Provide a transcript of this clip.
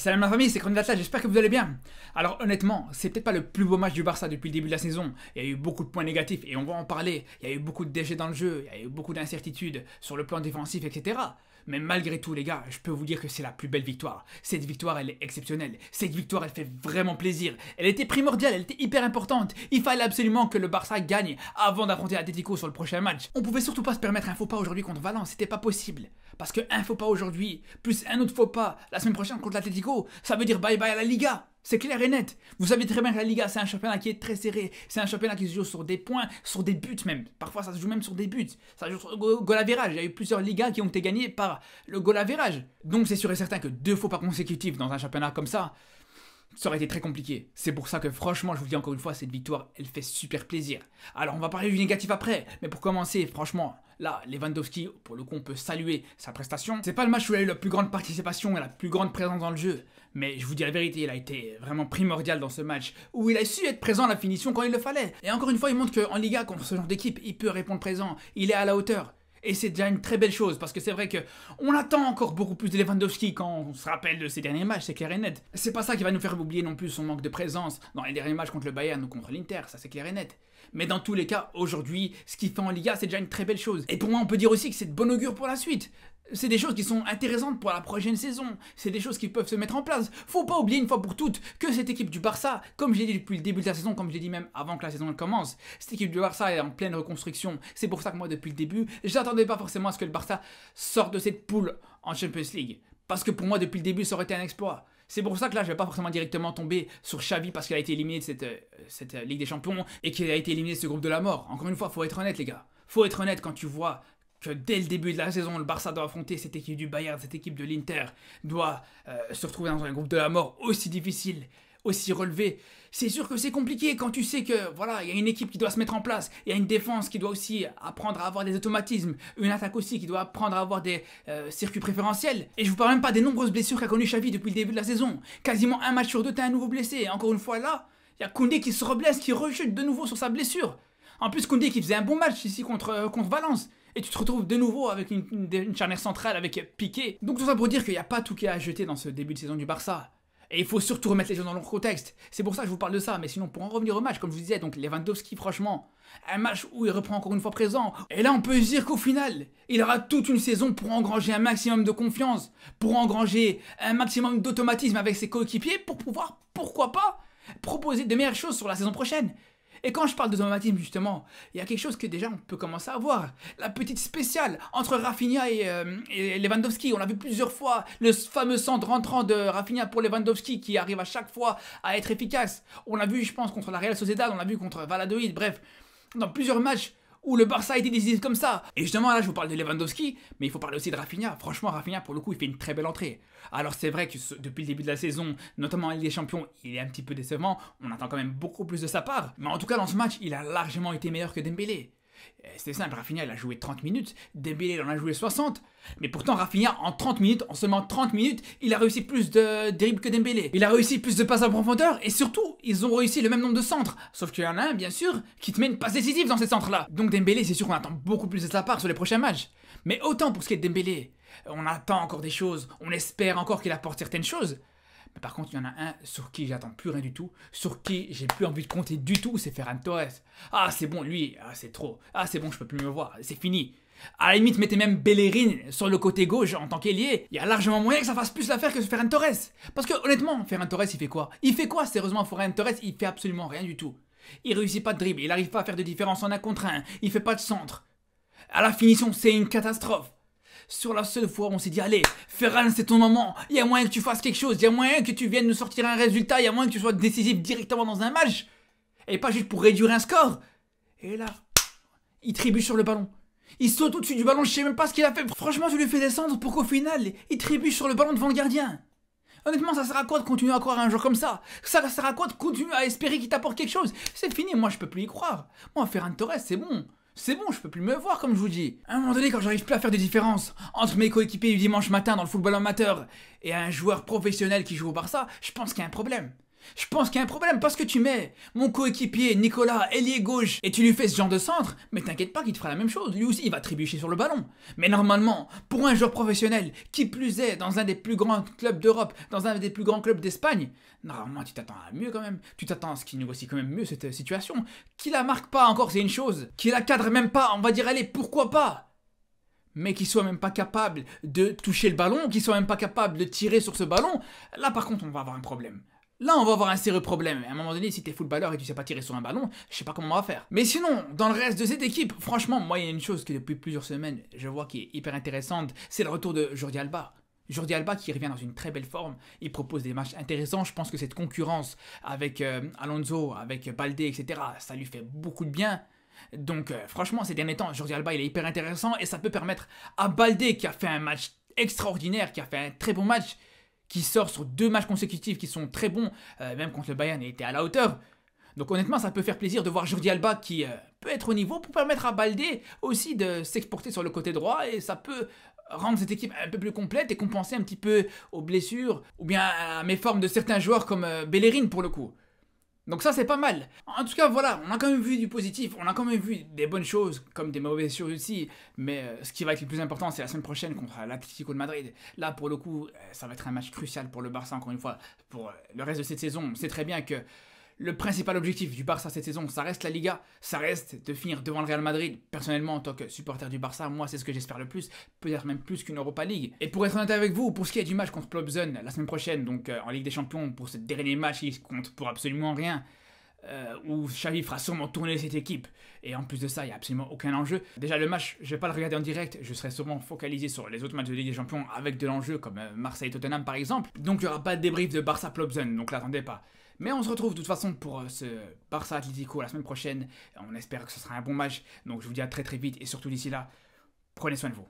Salam ma famille, c'est Cronidata, j'espère que vous allez bien. Alors honnêtement, c'est peut-être pas le plus beau match du Barça depuis le début de la saison. Il y a eu beaucoup de points négatifs et on va en parler. Il y a eu beaucoup de déchets dans le jeu, il y a eu beaucoup d'incertitudes sur le plan défensif, etc. Mais malgré tout les gars, je peux vous dire que c'est la plus belle victoire. Cette victoire, elle est exceptionnelle. Cette victoire, elle fait vraiment plaisir. Elle était primordiale, elle était hyper importante. Il fallait absolument que le Barça gagne avant d'affronter Atlético sur le prochain match. On pouvait surtout pas se permettre un faux pas aujourd'hui contre Valence, c'était pas possible. Parce que un faux pas aujourd'hui, plus un autre faux pas la semaine prochaine contre l'Atlético, ça veut dire bye bye à la Liga. C'est clair et net. Vous savez très bien que la Liga, c'est un championnat qui est très serré. C'est un championnat qui se joue sur des points, sur des buts même. Parfois, ça se joue même sur des buts. Ça se joue sur le goal average. Il y a eu plusieurs Ligas qui ont été gagnées par le goal average. Donc, c'est sûr et certain que 2 faux pas consécutifs dans un championnat comme ça aurait été très compliqué. C'est pour ça que franchement, je vous dis encore une fois, cette victoire, elle fait super plaisir. Alors on va parler du négatif après, mais pour commencer, franchement, là, Lewandowski, pour le coup, on peut saluer sa prestation. C'est pas le match où il a eu la plus grande participation et la plus grande présence dans le jeu, mais je vous dis la vérité, il a été vraiment primordial dans ce match, où il a su être présent à la finition quand il le fallait. Et encore une fois, il montre qu'en Liga, contre ce genre d'équipe, il peut répondre présent, il est à la hauteur. Et c'est déjà une très belle chose, parce que c'est vrai qu'on attend encore beaucoup plus de Lewandowski quand on se rappelle de ses derniers matchs, c'est clair et net. C'est pas ça qui va nous faire oublier non plus son manque de présence dans les derniers matchs contre le Bayern ou contre l'Inter, ça c'est clair et net. Mais dans tous les cas, aujourd'hui, ce qu'il fait en Liga, c'est déjà une très belle chose. Et pour moi, on peut dire aussi que c'est de bon augure pour la suite. C'est des choses qui sont intéressantes pour la prochaine saison. C'est des choses qui peuvent se mettre en place. Faut pas oublier une fois pour toutes que cette équipe du Barça, comme je l'ai dit depuis le début de la saison, comme je l'ai dit même avant que la saison commence, cette équipe du Barça est en pleine reconstruction. C'est pour ça que moi, depuis le début, j'attendais pas forcément à ce que le Barça sorte de cette poule en Champions League. Parce que pour moi, depuis le début, ça aurait été un exploit. C'est pour ça que là, je vais pas forcément directement tomber sur Xavi parce qu'il a été éliminé de cette Ligue des Champions et qu'il a été éliminé de ce groupe de la mort. Encore une fois, faut être honnête, les gars. Faut être honnête quand tu vois que dès le début de la saison, le Barça doit affronter cette équipe du Bayern, cette équipe de l'Inter, doit se retrouver dans un groupe de la mort aussi difficile, aussi relevé. C'est sûr que c'est compliqué quand tu sais que voilà, il y a une équipe qui doit se mettre en place, il y a une défense qui doit aussi apprendre à avoir des automatismes, une attaque aussi qui doit apprendre à avoir des circuits préférentiels. Et je vous parle même pas des nombreuses blessures qu'a connu Xavi depuis le début de la saison. Quasiment un match sur deux, t'as un nouveau blessé. Et encore une fois là, il y a Koundé qui se reblesse, qui rechute de nouveau sur sa blessure. En plus, Koundé qui faisait un bon match ici contre Valence. Et tu te retrouves de nouveau avec une charnière centrale avec Piqué. Donc tout ça pour dire qu'il n'y a pas tout qui est à jeter dans ce début de saison du Barça. Et il faut surtout remettre les choses dans leur contexte. C'est pour ça que je vous parle de ça. Mais sinon, pour en revenir au match, comme je vous disais, donc Lewandowski, franchement, un match où il reprend encore une fois présent. Et là, on peut se dire qu'au final, il aura toute une saison pour engranger un maximum de confiance, pour engranger un maximum d'automatisme avec ses coéquipiers, pour pouvoir, pourquoi pas, proposer de meilleures choses sur la saison prochaine. Et quand je parle d'automatisme, justement, il y a quelque chose que déjà on peut commencer à voir. La petite spéciale entre Rafinha et Lewandowski. On l'a vu plusieurs fois, le fameux centre rentrant de Rafinha pour Lewandowski qui arrive à chaque fois à être efficace. On l'a vu, je pense, contre la Real Sociedad, on l'a vu contre Valladolid, bref, dans plusieurs matchs où le Barça a été décisif comme ça. Et justement, là, je vous parle de Lewandowski, mais il faut parler aussi de Rafinha. Franchement, Rafinha, pour le coup, il fait une très belle entrée. Alors, c'est vrai que depuis le début de la saison, notamment en Ligue des Champions, il est un petit peu décevant. On attend quand même beaucoup plus de sa part. Mais en tout cas, dans ce match, il a largement été meilleur que Dembélé. C'était simple, Rafinha, il a joué 30 minutes, Dembélé, il en a joué 60. Mais pourtant, Rafinha, en 30 minutes, en seulement 30 minutes, il a réussi plus de dribbles que Dembélé. Il a réussi plus de passes en profondeur, et surtout, ils ont réussi le même nombre de centres. Sauf qu'il y en a un, bien sûr, qui te met une passe décisive dans ces centres-là. Donc Dembélé, c'est sûr qu'on attend beaucoup plus de sa part sur les prochains matchs. Mais autant pour ce qui est de Dembélé, on attend encore des choses, on espère encore qu'il apporte certaines choses. Mais par contre, il y en a un sur qui j'attends plus rien du tout, sur qui j'ai plus envie de compter du tout, c'est Ferran Torres. Ah, c'est bon, lui, c'est trop. Ah, c'est bon, je peux plus me voir, c'est fini. À la limite, mettez même Bellerin sur le côté gauche en tant qu'ailier. Il y a largement moyen que ça fasse plus l'affaire que ce Ferran Torres. Parce que honnêtement, Ferran Torres, il fait quoi? Il fait quoi, sérieusement, Ferran Torres? Il fait absolument rien du tout. Il réussit pas de dribble, il arrive pas à faire de différence en 1 contre 1, il fait pas de centre. À la finition, c'est une catastrophe. Sur la seule fois où on s'est dit, allez, Ferran, c'est ton moment, il y a moyen que tu fasses quelque chose, il y a moyen que tu viennes nous sortir un résultat, il y a moyen que tu sois décisif directement dans un match, et pas juste pour réduire un score. Et là, il trébuche sur le ballon. Il saute au-dessus du ballon, je sais même pas ce qu'il a fait. Franchement, je lui fais descendre pour qu'au final, il trébuche sur le ballon devant le gardien. Honnêtement, ça sert à quoi de continuer à croire à un joueur comme ça? Ça sert à quoi de continuer à espérer qu'il t'apporte quelque chose? C'est fini, moi je peux plus y croire. Moi, Ferran Torres, c'est bon. C'est bon, je peux plus me voir comme je vous dis. À un moment donné, quand j'arrive plus à faire de différence entre mes coéquipiers du dimanche matin dans le football amateur et un joueur professionnel qui joue au Barça, je pense qu'il y a un problème. Je pense qu'il y a un problème parce que tu mets mon coéquipier Nicolas, ailier gauche, et tu lui fais ce genre de centre, mais t'inquiète pas qu'il te fera la même chose. Lui aussi, il va trébucher sur le ballon. Mais normalement, pour un joueur professionnel, qui plus est dans un des plus grands clubs d'Europe, dans un des plus grands clubs d'Espagne, normalement tu t'attends à mieux quand même. Tu t'attends à ce qu'il négocie quand même mieux cette situation. Qu'il la marque pas encore, c'est une chose. Qu'il la cadre même pas, on va dire allez, pourquoi pas. Mais qu'il soit même pas capable de toucher le ballon, qu'il soit même pas capable de tirer sur ce ballon, là par contre on va avoir un problème. Là, on va avoir un sérieux problème. À un moment donné, si t'es footballeur et tu sais pas tirer sur un ballon, je sais pas comment on va faire. Mais sinon, dans le reste de cette équipe, franchement, moi, il y a une chose que depuis plusieurs semaines, je vois qui est hyper intéressante, c'est le retour de Jordi Alba. Jordi Alba qui revient dans une très belle forme, il propose des matchs intéressants, je pense que cette concurrence avec Alonso, avec Baldé, etc., ça lui fait beaucoup de bien. Donc franchement, ces derniers temps, Jordi Alba il est hyper intéressant et ça peut permettre à Baldé qui a fait un match extraordinaire, qui a fait un très bon match, qui sort sur 2 matchs consécutifs qui sont très bons, même contre le Bayern, il était à la hauteur. Donc honnêtement, ça peut faire plaisir de voir Jordi Alba qui peut être au niveau pour permettre à Baldé aussi de s'exporter sur le côté droit et ça peut rendre cette équipe un peu plus complète et compenser un petit peu aux blessures ou bien à méformes de certains joueurs comme Bellerin pour le coup. Donc ça c'est pas mal. En tout cas voilà, on a quand même vu du positif, on a quand même vu des bonnes choses comme des mauvaises choses aussi, mais ce qui va être le plus important c'est la semaine prochaine contre l'Atlético de Madrid. Là pour le coup ça va être un match crucial pour le Barça encore une fois. Pour le reste de cette saison, on sait très bien que le principal objectif du Barça cette saison, ça reste la Liga, ça reste de finir devant le Real Madrid. Personnellement, en tant que supporter du Barça, moi c'est ce que j'espère le plus, peut-être même plus qu'une Europa League. Et pour être honnête avec vous, pour ce qui est du match contre Plobzon la semaine prochaine, donc en Ligue des Champions, pour ce dernier match qui compte pour absolument rien, où Xavi fera sûrement tourner cette équipe, et en plus de ça, il n'y a absolument aucun enjeu. Déjà le match, je ne vais pas le regarder en direct, je serai sûrement focalisé sur les autres matchs de Ligue des Champions avec de l'enjeu, comme Marseille-Tottenham par exemple. Donc il n'y aura pas de débrief de Barça-Plobzon, donc l'attendez pas. Mais on se retrouve de toute façon pour ce Barça Atlético la semaine prochaine. On espère que ce sera un bon match. Donc je vous dis à très très vite et surtout d'ici là, prenez soin de vous.